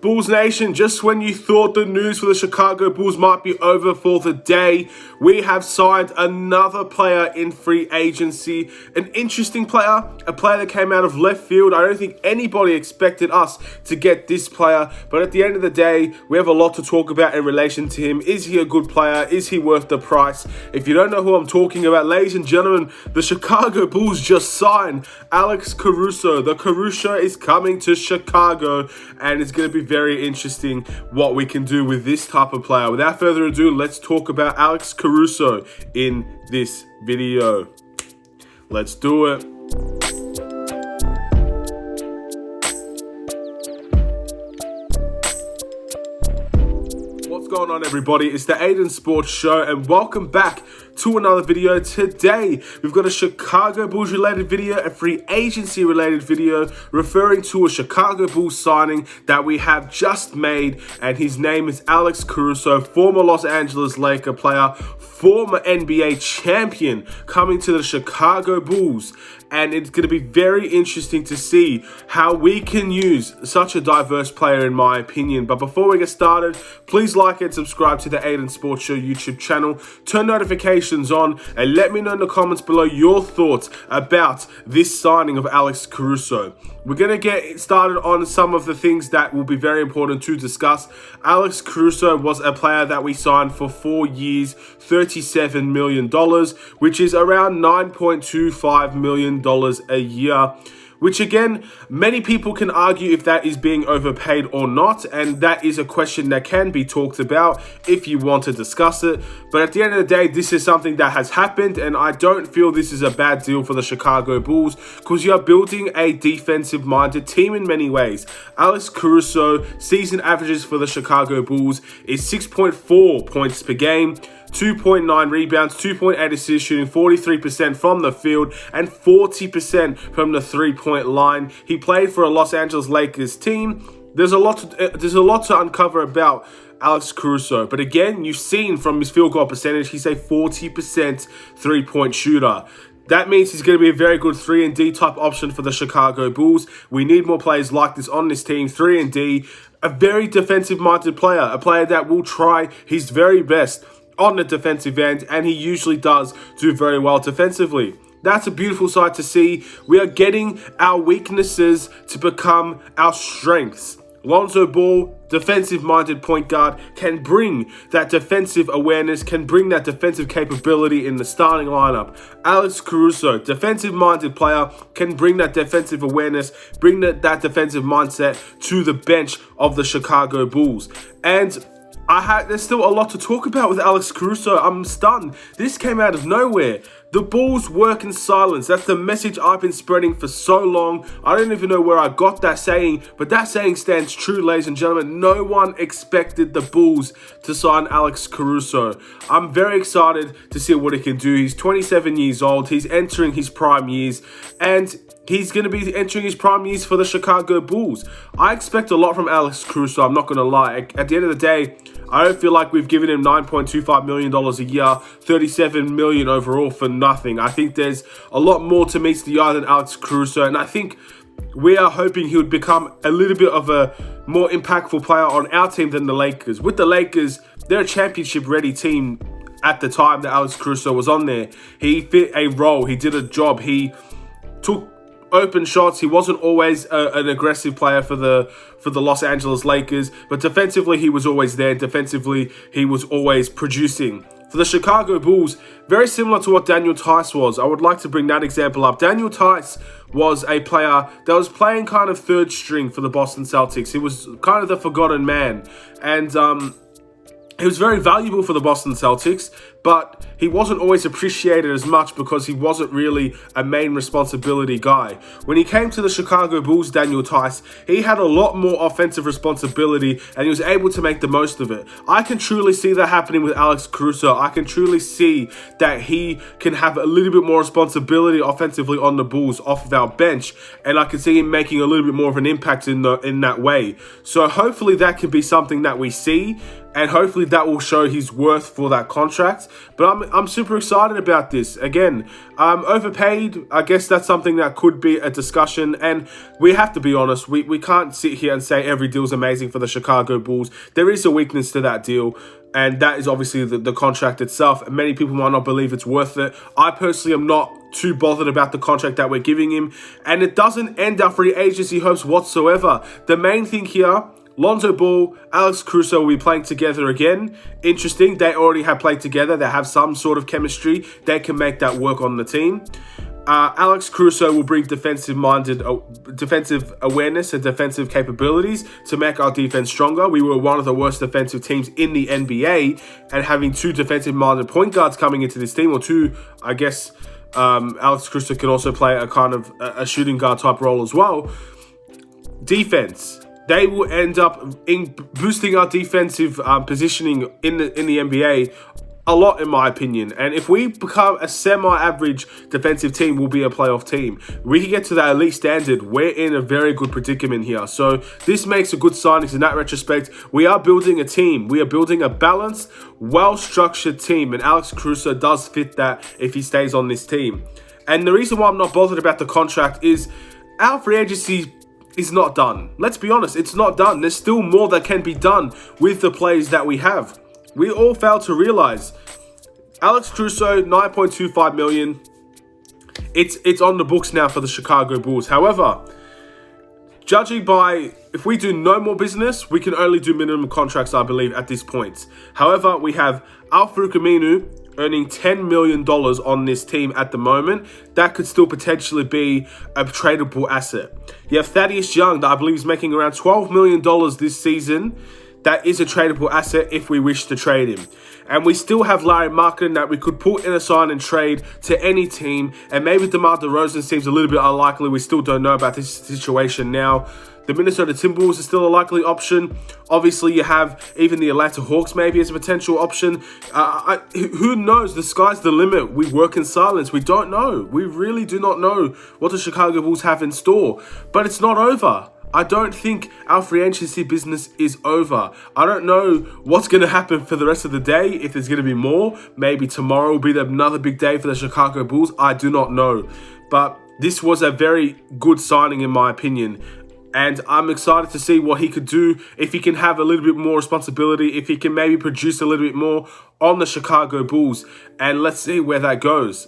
Bulls Nation, just when you thought the news for the Chicago Bulls might be over for the day, we have signed another player in free agency. An interesting player, a player that came out of left field. I don't think anybody expected us to get this player, but at the end of the day, we have a lot to talk about in relation to him. Is he a good player? Is he worth the price? If you don't know who I'm talking about, ladies and gentlemen, the Chicago Bulls just signed Alex Caruso. The Caruso is coming to Chicago, and it's going to be very interesting what we can do with this type of player. Without further ado, let's talk about Alex Caruso in this video. Let's do it. What's going on, everybody? It's the Aidan Sports Show, and welcome back to another video. Today we've got a Chicago Bulls related video, a free agency related video referring to a Chicago Bulls signing that we have just made, and his name is Alex Caruso, former Los Angeles Laker player, former NBA champion, coming to the Chicago Bulls. And it's going to be very interesting to see how we can use such a diverse player, in my opinion. But before we get started, please like and subscribe to the Aidan Sports Show YouTube channel. Turn notifications on and let me know in the comments below your thoughts about this signing of Alex Caruso. We're going to get started on some of the things that will be very important to discuss. Alex Caruso was a player that we signed for 4 years, $37 million, which is around $9.25 million a year, which again, many people can argue if that is being overpaid or not, and that is a question that can be talked about if you want to discuss it. But at the end of the day, this is something that has happened, and I don't feel this is a bad deal for the Chicago Bulls, because you are building a defensive-minded team in many ways. Alex Caruso season averages for the Chicago Bulls is 6.4 points per game, 2.9 rebounds, 2.8 assists, shooting 43% from the field and 40% from the three-point line. He played for a Los Angeles Lakers team. There's a lot to uncover about Alex Caruso, but again, you've seen from his field goal percentage, he's a 40% three-point shooter. That means he's going to be a very good 3-and-D type option for the Chicago Bulls. We need more players like this on this team, 3-and-D, a very defensive-minded player, a player that will try his very best on the defensive end, and he usually does do very well defensively. That's a beautiful sight to see. We are getting our weaknesses to become our strengths. Lonzo Ball, defensive-minded point guard, can bring that defensive awareness, can bring that defensive capability in the starting lineup. Alex Caruso, defensive-minded player, can bring that defensive awareness, bring that defensive mindset to the bench of the Chicago Bulls. And there's still a lot to talk about with Alex Caruso. I'm stunned. This came out of nowhere. The Bulls work in silence. That's the message I've been spreading for so long. I don't even know where I got that saying, but that saying stands true, ladies and gentlemen. No one expected the Bulls to sign Alex Caruso. I'm very excited to see what he can do. He's 27 years old. He's entering his prime years, and he's going to be entering his prime years for the Chicago Bulls. I expect a lot from Alex Caruso, I'm not going to lie. At the end of the day, I don't feel like we've given him $9.25 million a year, $37 million overall for nothing. I think there's a lot more to meet the eye than Alex Caruso, and I think we are hoping he would become a little bit of a more impactful player on our team than the Lakers. With the Lakers, they're a championship-ready team at the time that Alex Caruso was on there. He fit a role. He did a job. He took open shots. He wasn't always an aggressive player for the Los Angeles Lakers, but defensively he was always there. Defensively he was always producing. For the Chicago Bulls, very similar to what Daniel Theis was. I would like to bring that example up. Daniel Theis was a player that was playing kind of third string for the Boston Celtics. He was kind of the forgotten man, and he was very valuable for the Boston Celtics, but he wasn't always appreciated as much because he wasn't really a main responsibility guy. When he came to the Chicago Bulls, Daniel Theis, he had a lot more offensive responsibility, and he was able to make the most of it. I can truly see that happening with Alex Caruso. I can truly see that he can have a little bit more responsibility offensively on the Bulls off of our bench, and I can see him making a little bit more of an impact in that way. So hopefully that can be something that we see, and hopefully that will show his worth for that contract. But I'm super excited about this. Again, overpaid, I guess that's something that could be a discussion. And we have to be honest, we can't sit here and say every deal's amazing for the Chicago Bulls. There is a weakness to that deal. And that is obviously the contract itself. And many people might not believe it's worth it. I personally am not too bothered about the contract that we're giving him. And it doesn't end our free agency hopes whatsoever. The main thing here, Lonzo Ball, Alex Caruso will be playing together again. Interesting. They already have played together. They have some sort of chemistry. They can make that work on the team. Alex Caruso will bring defensive awareness and defensive capabilities to make our defense stronger. We were one of the worst defensive teams in the NBA, and having two defensive-minded point guards coming into this team, or two, I guess, Alex Caruso can also play a kind of a shooting guard type role as well. Defense. They will end up boosting our defensive positioning in the NBA a lot, in my opinion. And if we become a semi-average defensive team, we'll be a playoff team. We can get to that elite standard. We're in a very good predicament here. So this makes a good signing in that retrospect. We are building a team. We are building a balanced, well-structured team. And Alex Caruso does fit that if he stays on this team. And the reason why I'm not bothered about the contract is our free agency is not done. Let's be honest, it's not done. There's still more that can be done with the players that we have. We all fail to realize Alex Caruso, $9.25 million. It's on the books now for the Chicago Bulls. However, judging by, if we do no more business, we can only do minimum contracts, I believe, at this point. However, we have Al-Farouq Aminu earning $10 million on this team at the moment. That could still potentially be a tradable asset. You have Thaddeus Young, that I believe is making around $12 million this season. That is a tradable asset if we wish to trade him. And we still have Larry Marketing that we could put in a sign and trade to any team. And maybe DeMar DeRozan seems a little bit unlikely. We still don't know about this situation now. The Minnesota Timberwolves is still a likely option. Obviously, you have even the Atlanta Hawks maybe as a potential option. Who knows? The sky's the limit. We work in silence. We don't know. We really do not know what the Chicago Bulls have in store. But it's not over. I don't think our free agency business is over. I don't know what's going to happen for the rest of the day. If there's going to be more, maybe tomorrow will be another big day for the Chicago Bulls. I do not know. But this was a very good signing in my opinion. And I'm excited to see what he could do, if he can have a little bit more responsibility, if he can maybe produce a little bit more on the Chicago Bulls. And let's see where that goes.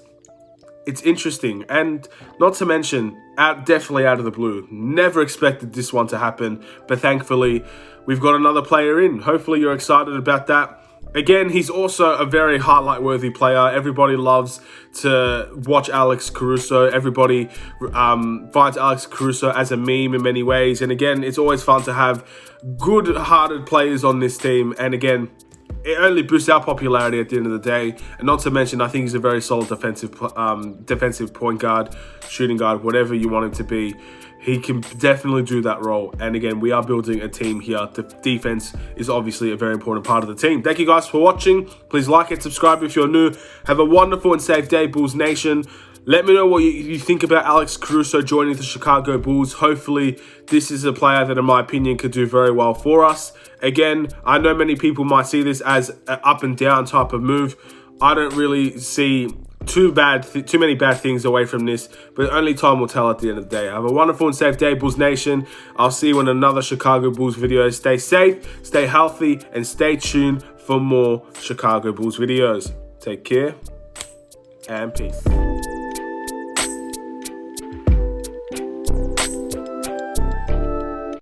It's interesting, and not to mention, definitely out of the blue. Never expected this one to happen, but thankfully, we've got another player in. Hopefully, you're excited about that. Again, he's also a very highlight-worthy player. Everybody loves to watch Alex Caruso. Everybody finds Alex Caruso as a meme in many ways. And again, it's always fun to have good-hearted players on this team. And again, it only boosts our popularity at the end of the day. And not to mention, I think he's a very solid defensive point guard, shooting guard, whatever you want him to be. He can definitely do that role. And again, we are building a team here. The defense is obviously a very important part of the team. Thank you guys for watching. Please like and subscribe if you're new. Have a wonderful and safe day, Bulls Nation. Let me know what you think about Alex Caruso joining the Chicago Bulls. Hopefully, this is a player that, in my opinion, could do very well for us. Again, I know many people might see this as an up and down type of move. I don't really see too many bad things away from this, but only time will tell at the end of the day. Have a wonderful and safe day, Bulls Nation. I'll see you in another Chicago Bulls video. Stay safe, stay healthy, and stay tuned for more Chicago Bulls videos. Take care and peace.